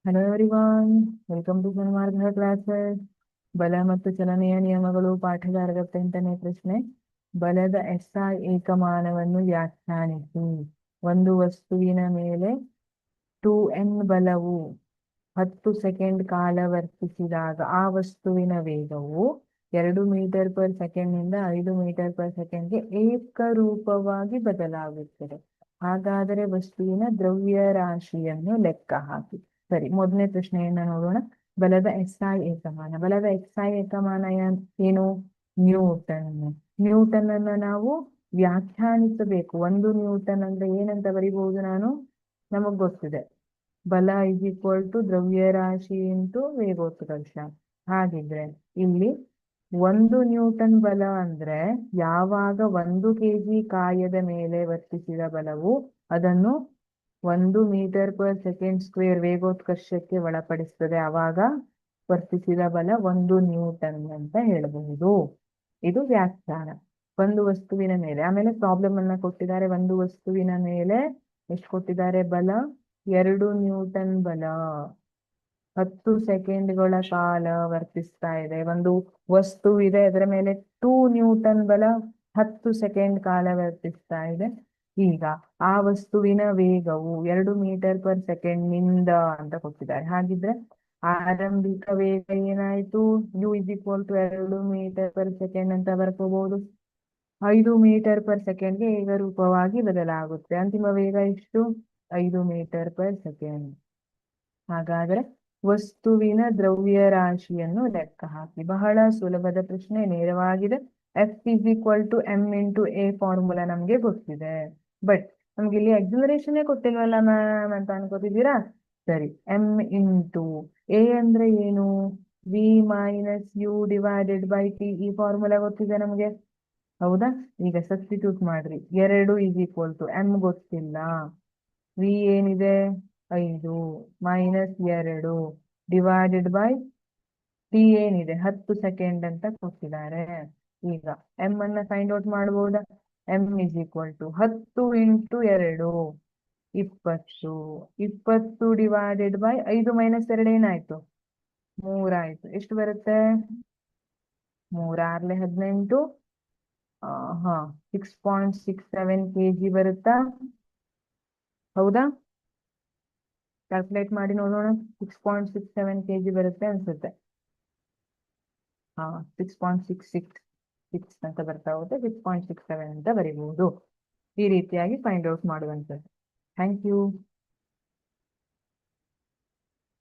Hello everyone, welcome to Sanmarga classes. ಬಲ ಮತ್ತು ಚಲನೆಯ ನಿಯಮಗಳು ಪಾಠದ 68ನೇ ಪ್ರಶ್ನೆ. ಬಲದ ಎಸ್ಐ ಏಕಮಾನವನ್ನು ವ್ಯಾಖ್ಯಾನಿಸಿ. ಒಂದು ವಸ್ತುವಿನ ಮೇಲೆ 2n ಬಲವು 10 ಸೆಕೆಂಡ್ ಕಾಲ ವರ್ತಿಸಿದಾಗ ಆ ವಸ್ತುವಿನ ವೇಗವು 2 ಮೀಟರ್ ಪರ್ ಸೆಕೆಂಡ್ ನಿಂದ 5 ಮೀಟರ್ ಪರ್ ಸೆಕೆಂಡ್ಗೆ ಏಕರೂಪವಾಗಿ ಬದಲಾಗುತ್ತದೆ. ಹಾಗಾದರೆ ವಸ್ತುವಿನ ದ್ರವ್ಯರಾಶಿಯನ್ನು ಲೆಕ್ಕ ಹಾಕಿ. ಸರಿ, ಮೊದಲನೇ ಪ್ರಶ್ನೆಯನ್ನ ನೋಡೋಣ. ಬಲದ ಎಸ್ಐ ಏಕಮಾನ. ಬಲದ ಎಸ್ಐ ಏಕಮಾನ ಏನು? ನ್ಯೂಟನ್. ನ್ಯೂಟನ್ ಅನ್ನ ನಾವು ವ್ಯಾಖ್ಯಾನಿಸಬೇಕು. 1 ನ್ಯೂಟನ್ ಅಂದ್ರೆ ಏನಂತ ಬರಿಬಹುದು ನಾನು? ನಮಗ್ ಗೊತ್ತಿದೆ, ಬಲ ಇಸ್ ಈಕ್ವಲ್ ಟು ದ್ರವ್ಯರಾಶಿ ಇಂಟು ವೇಗೋತ್ಕರ್ಷ. ಹಾಗಿದ್ರೆ ಇಲ್ಲಿ 1 ನ್ಯೂಟನ್ ಬಲ ಅಂದ್ರೆ ಯಾವಾಗ 1 kg ಕಾಯದ ಮೇಲೆ ವರ್ತಿಸಿದ ಬಲವು ಅದನ್ನು 1 ಮೀಟರ್ ಪರ್ ಸೆಕೆಂಡ್ ಸ್ಕ್ವೇರ್ ವೇಗೋತ್ಕರ್ಷಕ್ಕೆ ಒಳಪಡಿಸ್ತದೆ, ಆವಾಗ ವರ್ತಿಸಿದ ಬಲ 1 ನ್ಯೂಟನ್ ಅಂತ ಹೇಳಬಹುದು. ಇದು ವ್ಯಾಖ್ಯಾನ. ಒಂದು ವಸ್ತುವಿನ ಮೇಲೆ. ಆಮೇಲೆ ಪ್ರಾಬ್ಲಮ್ ಅನ್ನ ಕೊಟ್ಟಿದ್ದಾರೆ. ಒಂದು ವಸ್ತುವಿನ ಮೇಲೆ ಎಷ್ಟು ಕೊಟ್ಟಿದ್ದಾರೆ? ಬಲ 2 ನ್ಯೂಟನ್ ಬಲ 10 ಸೆಕೆಂಡ್ಗಳ ಕಾಲ ವರ್ತಿಸ್ತಾ ಇದೆ. ಒಂದು ವಸ್ತು ಇದೆ, ಅದರ ಮೇಲೆ 2 ನ್ಯೂಟನ್ ಬಲ 10 ಸೆಕೆಂಡ್ ಕಾಲ ವರ್ತಿಸ್ತಾ ಇದೆ. ಈಗ ಆ ವಸ್ತುವಿನ ವೇಗವು 2 ಮೀಟರ್ ಪರ್ ಸೆಕೆಂಡ್ ನಿಂದ ಅಂತ ಕೊಟ್ಟಿದ್ದಾರೆ. ಹಾಗಿದ್ರೆ ಆರಂಭಿಕ ವೇಗ ಏನಾಯ್ತು? U is equal to 2 meter per second ಅಂತ ಬರ್ಕೋಬಹುದು. 5 ಮೀಟರ್ ಪರ್ ಸೆಕೆಂಡ್ಗೆ ಏಕರೂಪವಾಗಿ ಬದಲಾಗುತ್ತೆ. ಅಂತಿಮ ವೇಗ ಎಷ್ಟು? 5 ಮೀಟರ್ ಪರ್ ಸೆಕೆಂಡ್. ಹಾಗಾದ್ರೆ ವಸ್ತುವಿನ ದ್ರವ್ಯರಾಶಿಯನ್ನು ಲೆಕ್ಕ ಹಾಕಿ. ಬಹಳ ಸುಲಭದ ಪ್ರಶ್ನೆ, ನೇರವಾಗಿದೆ. F is equal to M into A formula ನಮ್ಗೆ ಗೊತ್ತಿದೆ. ಬಟ್ ನಮ್ಗೆ ಇಲ್ಲಿ ಎಕ್ಸಲರೇಷನ್ ಕೊಟ್ಟಿಲ್ವಲ್ಲ ಮ್ಯಾಮ್ ಅಂತ ಅನ್ಕೋತಿದ್ದೀರಾ? ಸರಿ, ಎಂ ಇಂಟು ಎ ಅಂದ್ರೆ ಏನು? V minus u divided by t. ಈ ಫಾರ್ಮುಲಾ ಗೊತ್ತಿದೆ ನಮ್ಗೆ, ಹೌದಾ? ಈಗ ಸಬ್ಸ್ಟಿಟ್ಯೂಟ್ ಮಾಡ್ರಿ. 2 ಇಸ್ ಈಕ್ವಲ್ ಟು ಎಂ ಗೊತ್ತಿಲ್ಲ, ವಿ ಏನಿದೆ 5 ಮೈನಸ್ 2 ಡಿವೈಡೆಡ್ ಬೈ ಟಿ ಏನಿದೆ 10 ಸೆಕೆಂಡ್ ಅಂತ ಕೊಟ್ಟಿದ್ದಾರೆ. ಈಗ ಎಂ ಅನ್ನ ಫೈಂಡ್ ಔಟ್ ಮಾಡಬಹುದಾ? M is equal to 10 into 2 20. 20 divided by 5 minus 2 ಏನಾಯ್ತು? 3 ಆಯ್ತು. ಎಷ್ಟು ಬರುತ್ತೆ? 3 6 18. ಹಾ, 6.67 kg ಬರುತ್ತಾ? ಹೌದಾ? ಕ್ಯಾಲ್ಕುಲೇಟ್ ಮಾಡಿ ನೋಡೋಣ. 6.67 kg ಬರುತ್ತೆ ಅನ್ಸುತ್ತೆ. ಹಾ, 6.666 ಅಂತ ಬರ್ತಾ ಹೋಗುತ್ತೆ. 6.67 ಅಂತ ಬರೀಬಹುದು. ಈ ರೀತಿಯಾಗಿ ಫೈಂಡ್ ಔಟ್ ಮಾಡುವಂಥದ್ದು. Thank you.